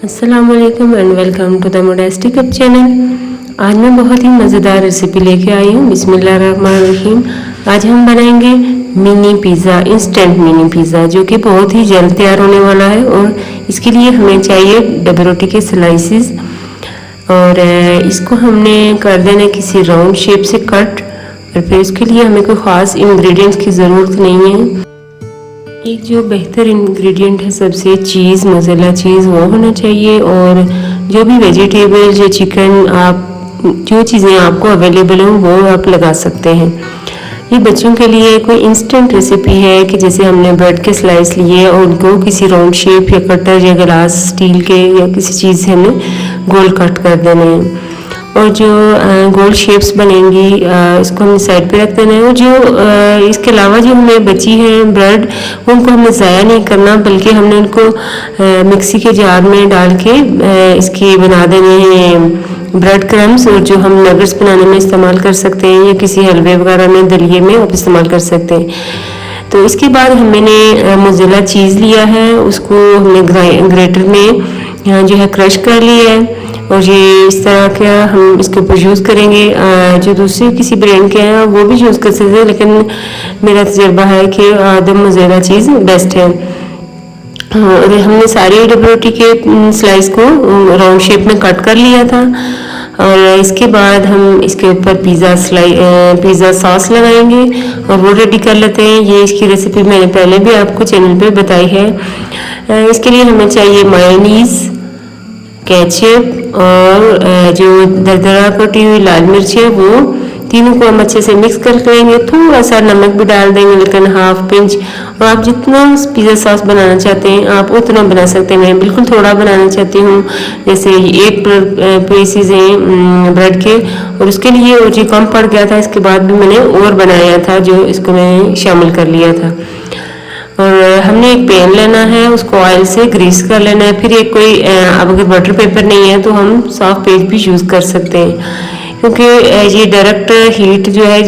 अस्सलाम वालेकुम and welcome to the Modesty Cook channel. आज मैं बहुत ही मज़ेदार रेसिपी लेके आई हूँ। बिस्मिल्लाहिर्रहमानिर्रहीम। आज हम बनाएंगे mini pizza, instant mini pizza, जो कि बहुत ही जल्द तैयार होने वाला है। और इसके लिए हमें चाहिए डबल रोटी के स्लाइसेस, और इसको हमने कर देना किसी राउंड शेप से कट। और फिर इसके लिए हमें कोई ख़ास इंग्रेडिएंट्स की ज़रूरत नहीं है। एक जो बेहतर इंग्रेडिएंट है सबसे, चीज़, मोज़रेला चीज़, वो होना चाहिए। और जो भी वेजिटेबल या चिकन, आप जो चीज़ें आपको अवेलेबल हों वो आप लगा सकते हैं। ये बच्चों के लिए कोई इंस्टेंट रेसिपी है कि जैसे हमने ब्रेड के स्लाइस लिए और उनको किसी राउंड शेप या कटर या ग्लास स्टील के या किसी चीज़ से हमें गोल कट कर देने हैं। और जो गोल शेप्स बनेंगी इसको हमने साइड पे रख देना है। और जो इसके अलावा जो हमें बची है ब्रेड, उनको हमें ज़ाया नहीं करना, बल्कि हमने उनको मिक्सी के जार में डाल के इसके बना देने हैं ब्रेड क्रम्स, और जो हम नगेट्स बनाने में इस्तेमाल कर सकते हैं या किसी हलवे वगैरह में, दलिए में आप इस्तेमाल कर सकते हैं। तो इसके बाद हमने मोज़रेला चीज़ लिया है, उसको हमने ग्रेटर में जो है क्रश कर लिया है। और ये इस तरह का हम इसके ऊपर यूज़ करेंगे। जो दूसरे किसी ब्रांड के हैं वो भी यूज़ कर सकते हैं, लेकिन मेरा तजर्बा है कि आदम मोज़रेला चीज़ बेस्ट है। और हमने सारी डबल रोटी के स्लाइस को राउंड शेप में कट कर लिया था। और इसके बाद हम इसके ऊपर पिज़्ज़ा सॉस लगाएंगे और वो रेडी कर लेते हैं। ये इसकी रेसिपी मैंने पहले भी आपको चैनल पे बताई है। इसके लिए हमें चाहिए मायोनीज़, केचप और जो दरदरा कटी हुई लाल मिर्च है, वो तीनों को हम अच्छे से मिक्स कर लेंगे। थोड़ा सा नमक भी डाल देंगे, लेकिन हाफ पिंच। और आप जितना पिज़्ज़ा सॉस बनाना चाहते हैं आप उतना बना सकते हैं। मैं बिल्कुल थोड़ा बनाना चाहती हूँ, जैसे 8 पीसेज हैं ब्रेड के, और उसके लिए वो जी कम पड़ गया था। इसके बाद भी मैंने और बनाया था, जो इसको मैंने शामिल कर लिया था। और हमने एक पैन लेना है, उसको ऑयल से ग्रीस कर लेना है। फिर एक कोई अब अगर बटर पेपर नहीं है तो हम सॉफ्ट पेज भी यूज़ कर सकते हैं, क्योंकि ये डायरेक्ट हीट जो है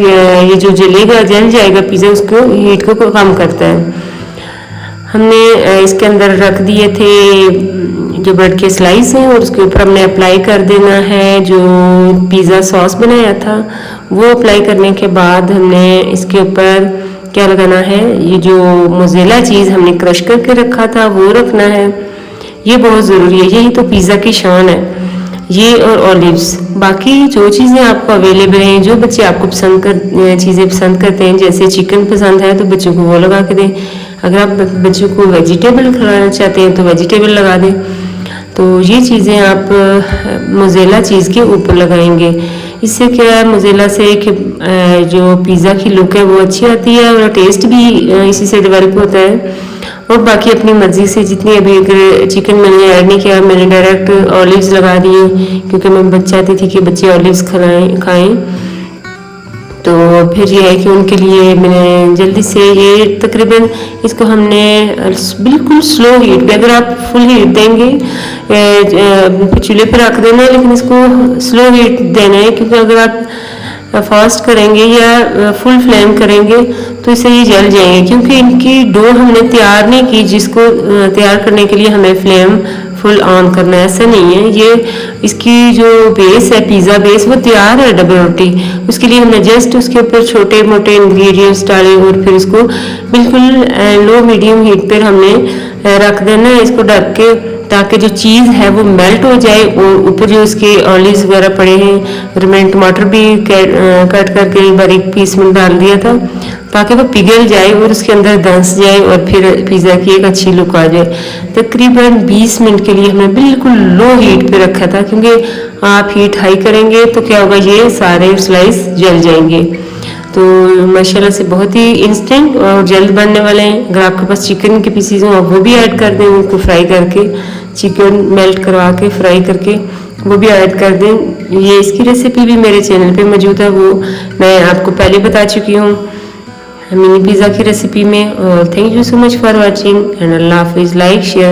ये जो जल जाएगा पिज़्ज़ा, उसको हीट को कम करता है। हमने इसके अंदर रख दिए थे जो ब्रेड के स्लाइस हैं, और उसके ऊपर हमने अप्लाई कर देना है जो पिज़्ज़ा सॉस बनाया था। वो अप्लाई करने के बाद हमने इसके ऊपर क्या लगाना है, ये जो मोज़रेला चीज़ हमने क्रश करके रखा था वो रखना है। ये बहुत ज़रूरी है, यही तो पिज़्ज़ा की शान है, ये और ऑलिव्स। बाकी जो चीज़ें आपको अवेलेबल हैं, जो बच्चे आपको चीज़ें पसंद करते हैं, जैसे चिकन पसंद है तो बच्चों को वो लगा के दें। अगर आप बच्चों को वेजिटेबल खिलाना चाहते हैं तो वेजिटेबल लगा दें। तो ये चीज़ें आप मोज़रेला चीज़ के ऊपर लगाएंगे। इससे क्या है, मोज़रेला से कि जो पिज़्ज़ा की लुक है वो अच्छी आती है और टेस्ट भी इसी से डेवलप होता है। और बाकी अपनी मर्ज़ी से जितनी, अभी अगर चिकन मैंने ऐड नहीं किया, मैंने डायरेक्ट ऑलिव्स लगा दिए, क्योंकि मैं चाहती थी कि बच्चे ऑलिव्स खाएँ। तो फिर ये है कि उनके लिए मैंने जल्दी से ये तकरीबन इसको हमने बिल्कुल स्लो हीट पे, अगर आप फुल हीट देंगे चूल्हे पर रख देना है, लेकिन इसको स्लो हीट देना है, क्योंकि अगर आप फास्ट करेंगे या फुल फ्लेम करेंगे तो इससे ये जल जाएंगे। क्योंकि इनकी डो हमने तैयार नहीं की, जिसको तैयार करने के लिए हमें फ्लेम फुल ऑन करना है, ऐसा नहीं है। ये इसकी जो बेस है, पिज़्ज़ा बेस, वो तैयार है डबल रोटी। उसके लिए हमने जस्ट उसके ऊपर छोटे मोटे इंग्रेडिएंट्स डाले और फिर इसको बिल्कुल लो मीडियम हीट पर हमने रख देना है, इसको ढक के, ताकि जो चीज़ है वो मेल्ट हो जाए। और ऊपर जो इसके ऑलिव्स वगैरह पड़े हैं, और मैंने टमाटर भी कट करके बारीक पीस में डाल दिया था, ताकि वो पिघल जाए और उसके अंदर धंस जाए और फिर पिज़्ज़ा की एक अच्छी लुक आ जाए। तकरीबन 20 मिनट के लिए हमने बिल्कुल लो हीट पे रखा था, क्योंकि आप हीट हाई करेंगे तो क्या होगा, ये सारे स्लाइस जल जाएंगे। तो माशाल्लाह से बहुत ही इंस्टेंट और जल्द बनने वाले हैं। अगर आपके पास चिकन के पीसीज हों आप वो भी ऐड कर दें, उनको फ्राई करके, चिकन मेल्ट करवा के फ्राई करके वो भी ऐड कर दें। ये इसकी रेसिपी भी मेरे चैनल पे मौजूद है, वो मैं आपको पहले बता चुकी हूँ मिनी पिज़्ज़ा की रेसिपी में। और thank you so much for watching and अल्लाह हाफिज़। Like share